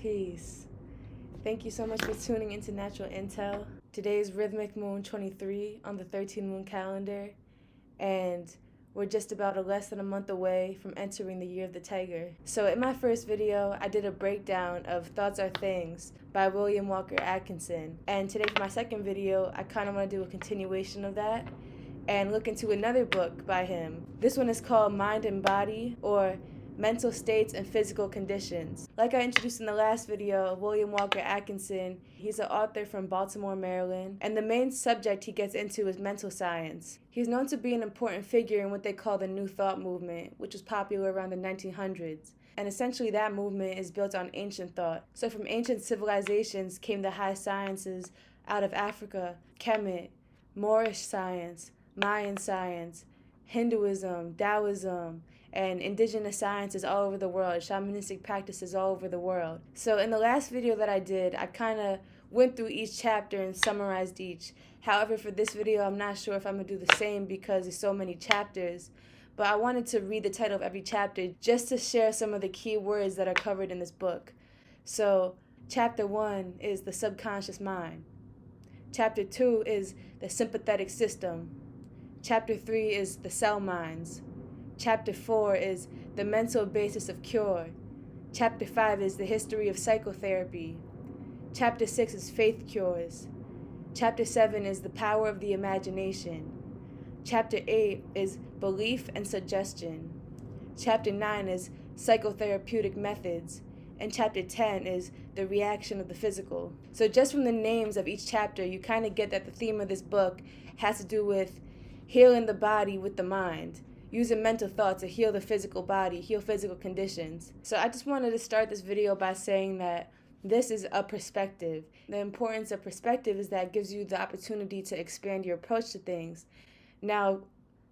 Peace. Thank you so much for tuning into Natural Intel. Today is Rhythmic Moon 23 on the 13-moon calendar, and we're just about less than a month away from entering the Year of the Tiger. So in my first video, I did a breakdown of Thoughts Are Things by William Walker Atkinson. And today for my second video, I kind of want to do a continuation of that and look into another book by him. This one is called Mind and Body, or Mental States and Physical Conditions. Like I introduced in the last video, William Walker Atkinson, he's an author from Baltimore, Maryland, and the main subject he gets into is mental science. He's known to be an important figure in what they call the New Thought movement, which was popular around the 1900s. And essentially that movement is built on ancient thought. So from ancient civilizations came the high sciences out of Africa: Kemet, Moorish science, Mayan science, Hinduism, Taoism, and indigenous sciences all over the world, shamanistic practices all over the world. So in the last video that I did, I kind of went through each chapter and summarized each. However, for this video, I'm not sure if I'm going to do the same because there's so many chapters. But I wanted to read the title of every chapter just to share some of the key words that are covered in this book. So chapter 1 is the subconscious mind. Chapter 2 is the sympathetic system. Chapter 3 is the cell minds. Chapter 4 is the mental basis of cure. Chapter 5 is the history of psychotherapy. Chapter 6 is faith cures. Chapter 7 is the power of the imagination. Chapter 8 is belief and suggestion. Chapter 9 is psychotherapeutic methods. And chapter 10 is the reaction of the physical. So just from the names of each chapter, you kind of get that the theme of this book has to do with healing the body with the mind, using mental thought to heal the physical body, heal physical conditions. So I just wanted to start this video by saying that this is a perspective. The importance of perspective is that it gives you the opportunity to expand your approach to things. Now,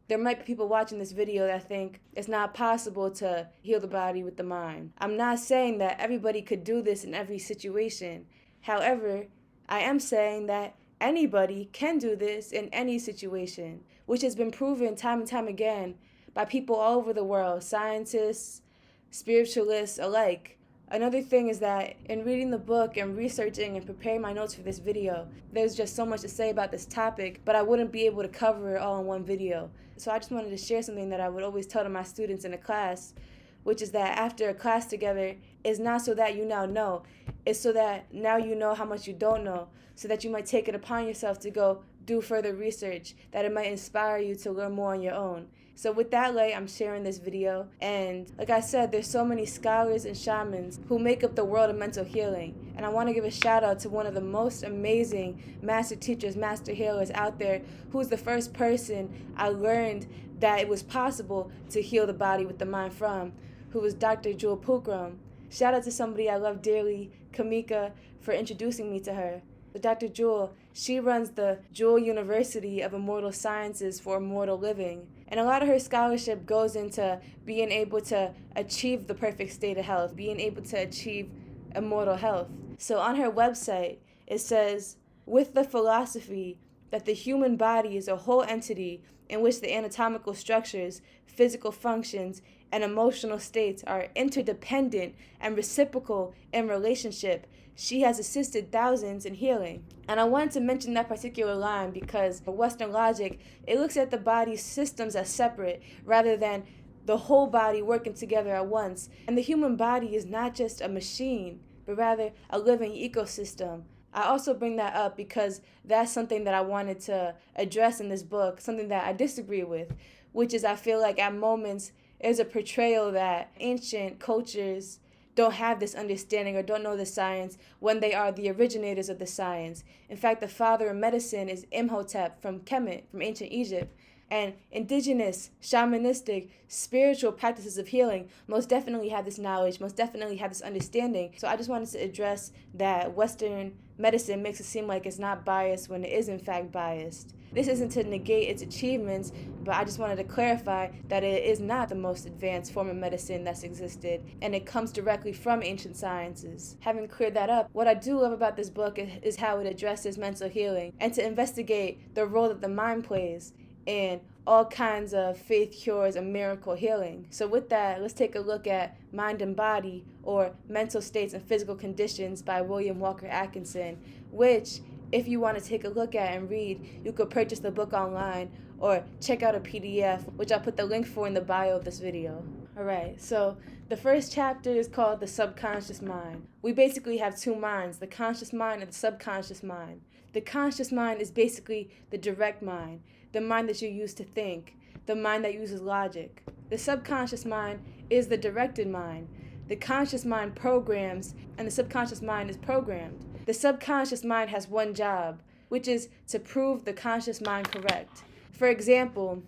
there might be people watching this video that think it's not possible to heal the body with the mind. I'm not saying that everybody could do this in every situation. However, I am saying that anybody can do this in any situation, which has been proven time and time again by people all over the world, scientists, spiritualists alike. Another thing is that in reading the book and researching and preparing my notes for this video, there's just so much to say about this topic, but I wouldn't be able to cover it all in one video. So I just wanted to share something that I would always tell to my students in a class, which is that after a class together, it's not so that you now know, it's so that now you know how much you don't know, so that you might take it upon yourself to go do further research, that it might inspire you to learn more on your own. So with that light, I'm sharing this video. And like I said, there's so many scholars and shamans who make up the world of mental healing. And I want to give a shout out to one of the most amazing master teachers, master healers out there, who's the first person I learned that it was possible to heal the body with the mind from, who was Dr. Jewel Pookrum. Shout out to somebody I love dearly, Kamika, for introducing me to her. But Dr. Jewel, she runs the Jewel University of Immortal Sciences for Immortal Living. And a lot of her scholarship goes into being able to achieve the perfect state of health, being able to achieve immortal health. So on her website, it says, with the philosophy that the human body is a whole entity in which the anatomical structures, physical functions, and emotional states are interdependent and reciprocal in relationship, she has assisted thousands in healing. And I wanted to mention that particular line because Western logic, it looks at the body's systems as separate rather than the whole body working together at once. And the human body is not just a machine, but rather a living ecosystem. I also bring that up because that's something that I wanted to address in this book, something that I disagree with, which is I feel like at moments there's a portrayal that ancient cultures don't have this understanding or don't know the science when they are the originators of the science. In fact, the father of medicine is Imhotep from Kemet, from ancient Egypt. And indigenous, shamanistic, spiritual practices of healing most definitely have this knowledge, most definitely have this understanding. So I just wanted to address that Western medicine makes it seem like it's not biased when it is in fact biased. This isn't to negate its achievements, but I just wanted to clarify that it is not the most advanced form of medicine that's existed, and it comes directly from ancient sciences. Having cleared that up, what I do love about this book is how it addresses mental healing and to investigate the role that the mind plays and all kinds of faith cures and miracle healing. So with that, let's take a look at Mind and Body, or Mental States and Physical Conditions by William Walker Atkinson, which, if you want to take a look at and read, you could purchase the book online or check out a PDF, which I'll put the link for in the bio of this video. Alright, so the first chapter is called The Subconscious Mind. We basically have two minds, the conscious mind and the subconscious mind. The conscious mind is basically the direct mind, the mind that you use to think, the mind that uses logic. The subconscious mind is the directed mind. The conscious mind programs, and the subconscious mind is programmed. The subconscious mind has one job, which is to prove the conscious mind correct. For example,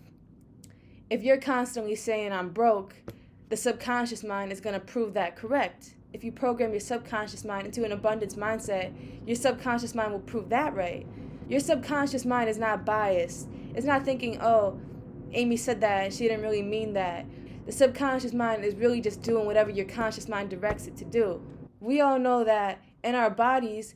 if you're constantly saying I'm broke, the subconscious mind is going to prove that correct. If you program your subconscious mind into an abundance mindset, your subconscious mind will prove that right. Your subconscious mind is not biased. It's not thinking, oh, Amy said that and she didn't really mean that. The subconscious mind is really just doing whatever your conscious mind directs it to do. We all know that in our bodies,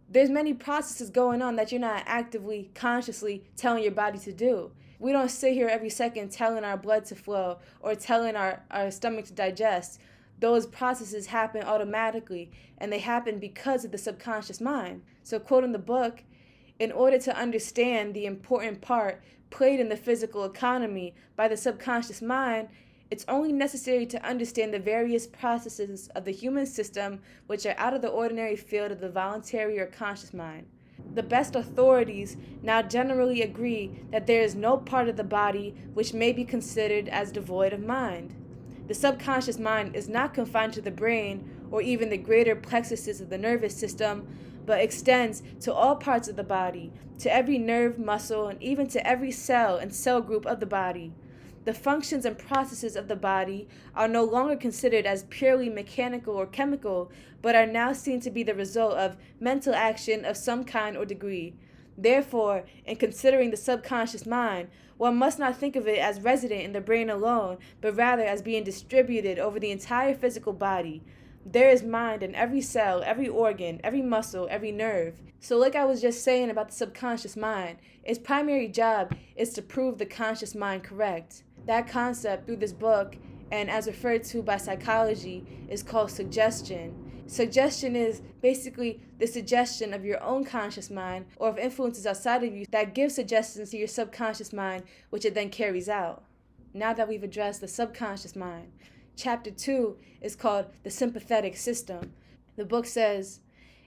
there's many processes going on that you're not actively, consciously telling your body to do. We don't sit here every second telling our blood to flow or telling our stomach to digest. Those processes happen automatically, and they happen because of the subconscious mind. So, quoting the book, in order to understand the important part played in the physical economy by the subconscious mind, it's only necessary to understand the various processes of the human system which are out of the ordinary field of the voluntary or conscious mind. The best authorities now generally agree that there is no part of the body which may be considered as devoid of mind. The subconscious mind is not confined to the brain or even the greater plexuses of the nervous system, but extends to all parts of the body, to every nerve, muscle, and even to every cell and cell group of the body. The functions and processes of the body are no longer considered as purely mechanical or chemical, but are now seen to be the result of mental action of some kind or degree. Therefore, in considering the subconscious mind, one must not think of it as resident in the brain alone, but rather as being distributed over the entire physical body. There is mind in every cell, every organ, every muscle, every nerve. So like I was just saying about the subconscious mind, its primary job is to prove the conscious mind correct. That concept through this book, and as referred to by psychology, is called suggestion. Suggestion is basically the suggestion of your own conscious mind or of influences outside of you that give suggestions to your subconscious mind, which it then carries out. Now that we've addressed the subconscious mind, Chapter 2 is called The Sympathetic System. The book says,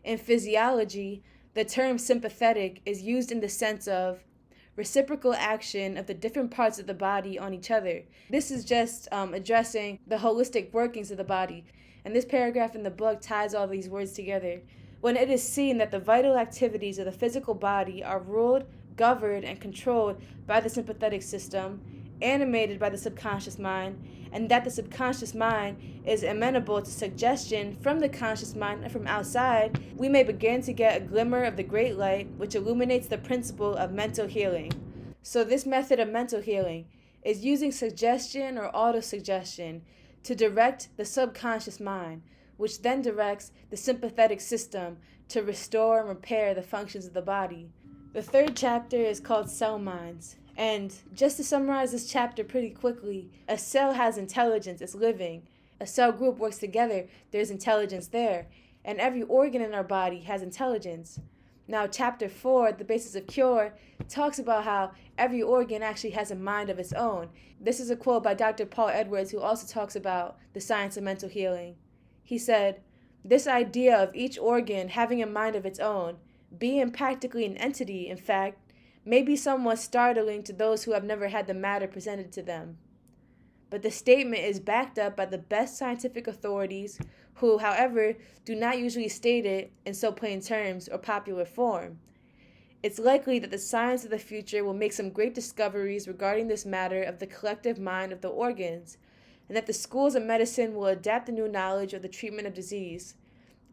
in physiology, the term sympathetic is used in the sense of reciprocal action of the different parts of the body on each other. This is just addressing the holistic workings of the body. And this paragraph in the book ties all these words together. When it is seen that the vital activities of the physical body are ruled, governed, and controlled by the sympathetic system, animated by the subconscious mind, and that the subconscious mind is amenable to suggestion from the conscious mind and from outside, we may begin to get a glimmer of the great light which illuminates the principle of mental healing. So this method of mental healing is using suggestion or autosuggestion to direct the subconscious mind, which then directs the sympathetic system to restore and repair the functions of the body. The third chapter is called Cell Minds. And just to summarize this chapter pretty quickly, a cell has intelligence, it's living. A cell group works together, there's intelligence there. And every organ in our body has intelligence. Now, Chapter 4, The Basis of Cure, talks about how every organ actually has a mind of its own. This is a quote by Dr. Paul Edwards, who also talks about the science of mental healing. He said, "This idea of each organ having a mind of its own, being practically an entity, in fact, may be somewhat startling to those who have never had the matter presented to them. But the statement is backed up by the best scientific authorities who, however, do not usually state it in so plain terms or popular form. It's likely that the science of the future will make some great discoveries regarding this matter of the collective mind of the organs, and that the schools of medicine will adapt the new knowledge of the treatment of disease.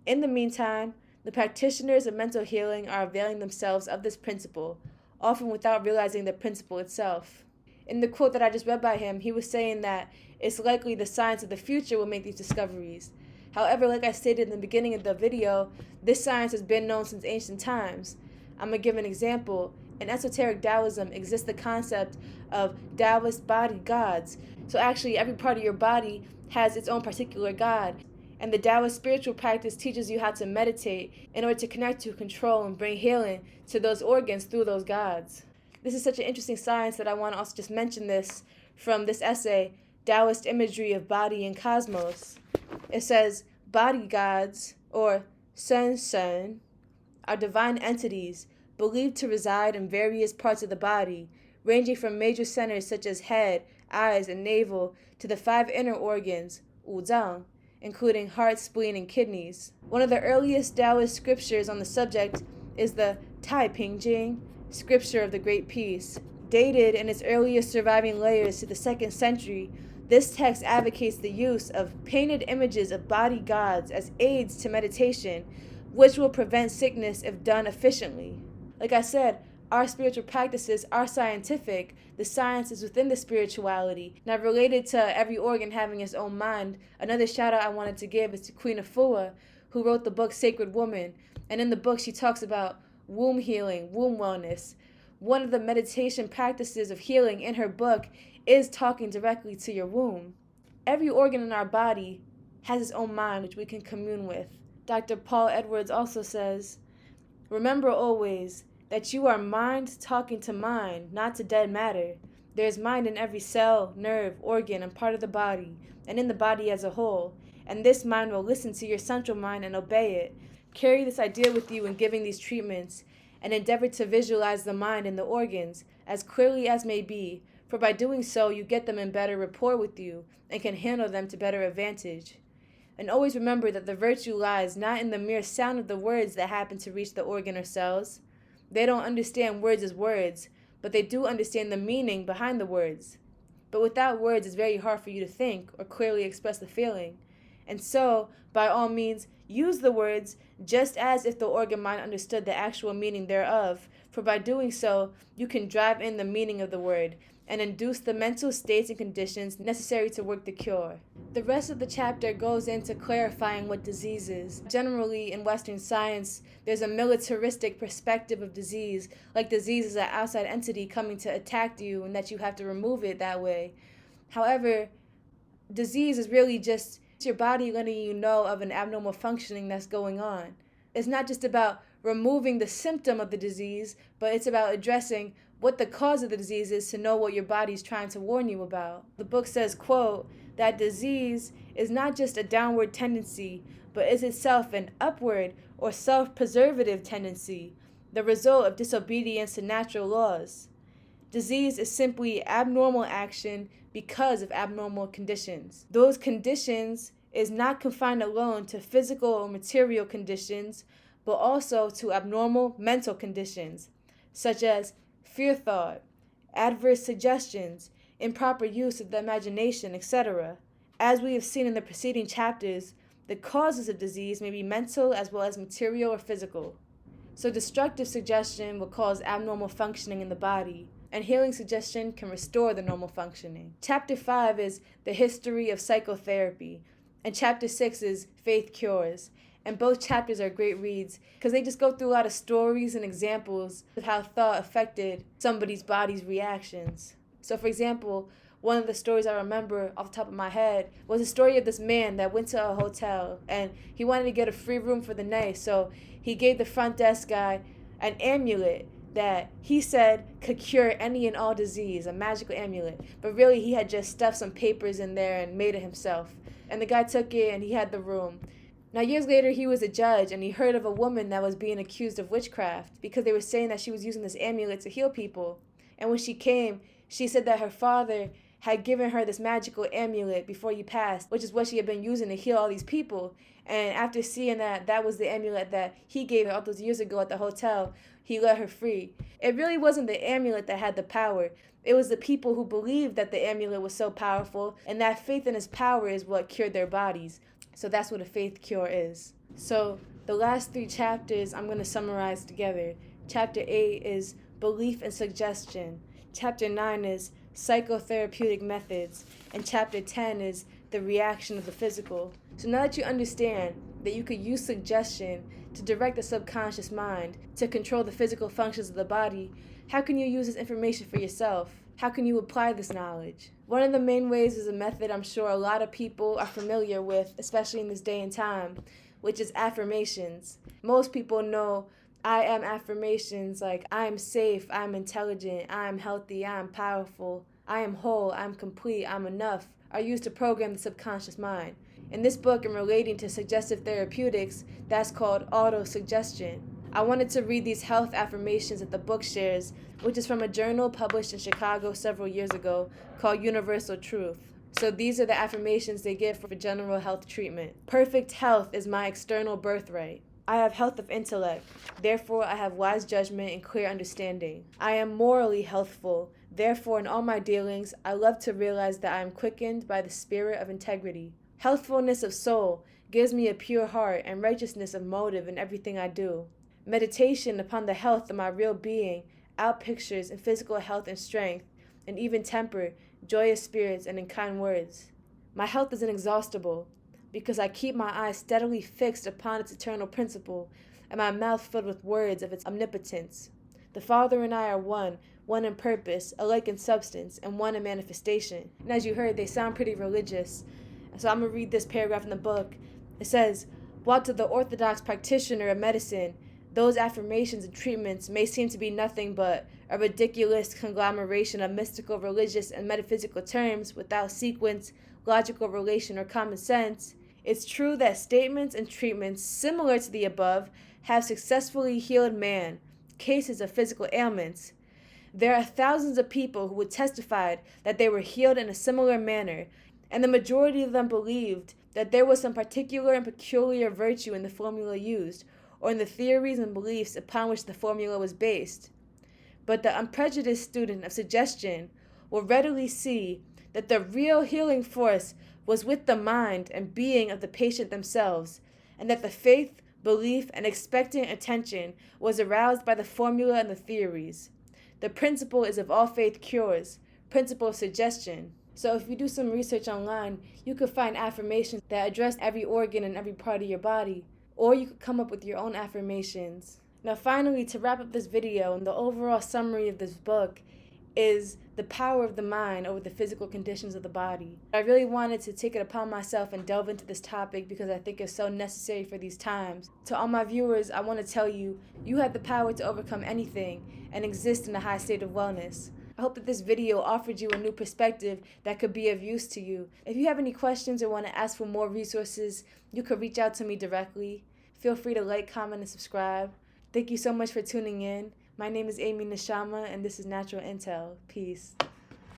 In the meantime, the practitioners of mental healing are availing themselves of this principle, often without realizing the principle itself." In the quote that I just read by him, he was saying that it's likely the science of the future will make these discoveries. However, like I stated in the beginning of the video, this science has been known since ancient times. I'm going to give an example. In esoteric Taoism exists the concept of Taoist body gods. So actually, every part of your body has its own particular god. And the Taoist spiritual practice teaches you how to meditate in order to connect to, control, and bring healing to those organs through those gods. This is such an interesting science that I want to also just mention this from this essay, Taoist Imagery of Body and Cosmos. It says, body gods, or Sen, are divine entities believed to reside in various parts of the body, ranging from major centers such as head, eyes, and navel to the 5 inner organs, Wuzang, including heart, spleen, and kidneys. One of the earliest Taoist scriptures on the subject is the Jing, Scripture of the Great Peace. Dated in its earliest surviving layers to the 2nd century, this text advocates the use of painted images of body gods as aids to meditation, which will prevent sickness if done efficiently. Like I said, our spiritual practices are scientific. The science is within the spirituality. Now, related to every organ having its own mind, another shout out I wanted to give is to Queen Afua, who wrote the book Sacred Woman. And in the book, she talks about womb healing, womb wellness. One of the meditation practices of healing in her book is talking directly to your womb. Every organ in our body has its own mind, which we can commune with. Dr. Paul Edwards also says, remember always that you are mind talking to mind, not to dead matter. There is mind in every cell, nerve, organ, and part of the body, and in the body as a whole. And this mind will listen to your central mind and obey it. Carry this idea with you in giving these treatments, and endeavor to visualize the mind and the organs as clearly as may be, for by doing so you get them in better rapport with you and can handle them to better advantage. And always remember that the virtue lies not in the mere sound of the words that happen to reach the organ or cells. They don't understand words as words, but they do understand the meaning behind the words. But without words, it's very hard for you to think or clearly express the feeling. And so, by all means, use the words just as if the organ mind understood the actual meaning thereof, for by doing so, you can drive in the meaning of the word and induce the mental states and conditions necessary to work the cure. The rest of the chapter goes into clarifying what disease is. Generally, in Western science, there's a militaristic perspective of disease, like disease is an outside entity coming to attack you and that you have to remove it that way. However, disease is really just your body letting you know of an abnormal functioning that's going on. It's not just about removing the symptom of the disease, but it's about addressing what the cause of the disease is to know what your body's trying to warn you about. The book says, quote, that disease is not just a downward tendency, but is itself an upward or self-preservative tendency, the result of disobedience to natural laws. Disease is simply abnormal action because of abnormal conditions. Those conditions is not confined alone to physical or material conditions, but also to abnormal mental conditions, such as fear thought, adverse suggestions, improper use of the imagination, etc. As we have seen in the preceding chapters, the causes of disease may be mental as well as material or physical. So destructive suggestion will cause abnormal functioning in the body, and healing suggestion can restore the normal functioning. Chapter 5 is the history of psychotherapy, and Chapter 6 is faith cures. And both chapters are great reads because they just go through a lot of stories and examples of how thought affected somebody's body's reactions. So, for example, one of the stories I remember off the top of my head was a story of this man that went to a hotel and he wanted to get a free room for the night. So he gave the front desk guy an amulet that he said could cure any and all disease, a magical amulet. But really, he had just stuffed some papers in there and made it himself. And the guy took it and he had the room. Now, years later, he was a judge, and he heard of a woman that was being accused of witchcraft because they were saying that she was using this amulet to heal people. And when she came, she said that her father had given her this magical amulet before he passed, which is what she had been using to heal all these people. And after seeing that that was the amulet that he gave her all those years ago at the hotel, he let her free. It really wasn't the amulet that had the power. It was the people who believed that the amulet was so powerful, and that faith in his power is what cured their bodies. So that's what a faith cure is. So the last 3 chapters I'm going to summarize together. Chapter 8 is belief and suggestion. Chapter 9 is psychotherapeutic methods. And Chapter 10 is the reaction of the physical. So now that you understand that you could use suggestion to direct the subconscious mind to control the physical functions of the body, how can you use this information for yourself? How can you apply this knowledge? One of the main ways is a method I'm sure a lot of people are familiar with, especially in this day and time, which is affirmations. Most people know I am affirmations like I am safe, I am intelligent, I am healthy, I am powerful, I am whole, I am complete, I'm enough, are used to program the subconscious mind. In this book, in relating to suggestive therapeutics, that's called autosuggestion. I wanted to read these health affirmations that the book shares, which is from a journal published in Chicago several years ago called Universal Truth. So these are the affirmations they give for general health treatment. Perfect health is my external birthright. I have health of intellect, therefore I have wise judgment and clear understanding. I am morally healthful, therefore in all my dealings I love to realize that I am quickened by the spirit of integrity. Healthfulness of soul gives me a pure heart and righteousness of motive in everything I do. Meditation upon the health of my real being outpictures in physical health and strength, and even temper, joyous spirits, and in kind words. My health is inexhaustible, because I keep my eyes steadily fixed upon its eternal principle, and my mouth filled with words of its omnipotence. The Father and I are one in purpose, alike in substance, and one in manifestation. And as you heard, they sound pretty religious. So I'm going to read this paragraph in the book. It says, while to the orthodox practitioner of medicine, those affirmations and treatments may seem to be nothing but a ridiculous conglomeration of mystical, religious, and metaphysical terms without sequence, logical relation, or common sense, it's true that statements and treatments similar to the above have successfully healed man, cases of physical ailments. There are thousands of people who would testify that they were healed in a similar manner, and the majority of them believed that there was some particular and peculiar virtue in the formula used, or in the theories and beliefs upon which the formula was based. But the unprejudiced student of suggestion will readily see that the real healing force was with the mind and being of the patient themselves, and that the faith, belief, and expectant attention was aroused by the formula and the theories. The principle is of all faith cures, principle of suggestion. So if you do some research online, you could find affirmations that address every organ and every part of your body. Or you could come up with your own affirmations. Now finally, to wrap up this video, and the overall summary of this book is the power of the mind over the physical conditions of the body. I really wanted to take it upon myself and delve into this topic because I think it's so necessary for these times. To all my viewers, I want to tell you, you have the power to overcome anything and exist in a high state of wellness. I hope that this video offered you a new perspective that could be of use to you. If you have any questions or want to ask for more resources, you could reach out to me directly. Feel free to like, comment, and subscribe. Thank you so much for tuning in. My name is Amy Nishama, and this is Natural Intel. Peace.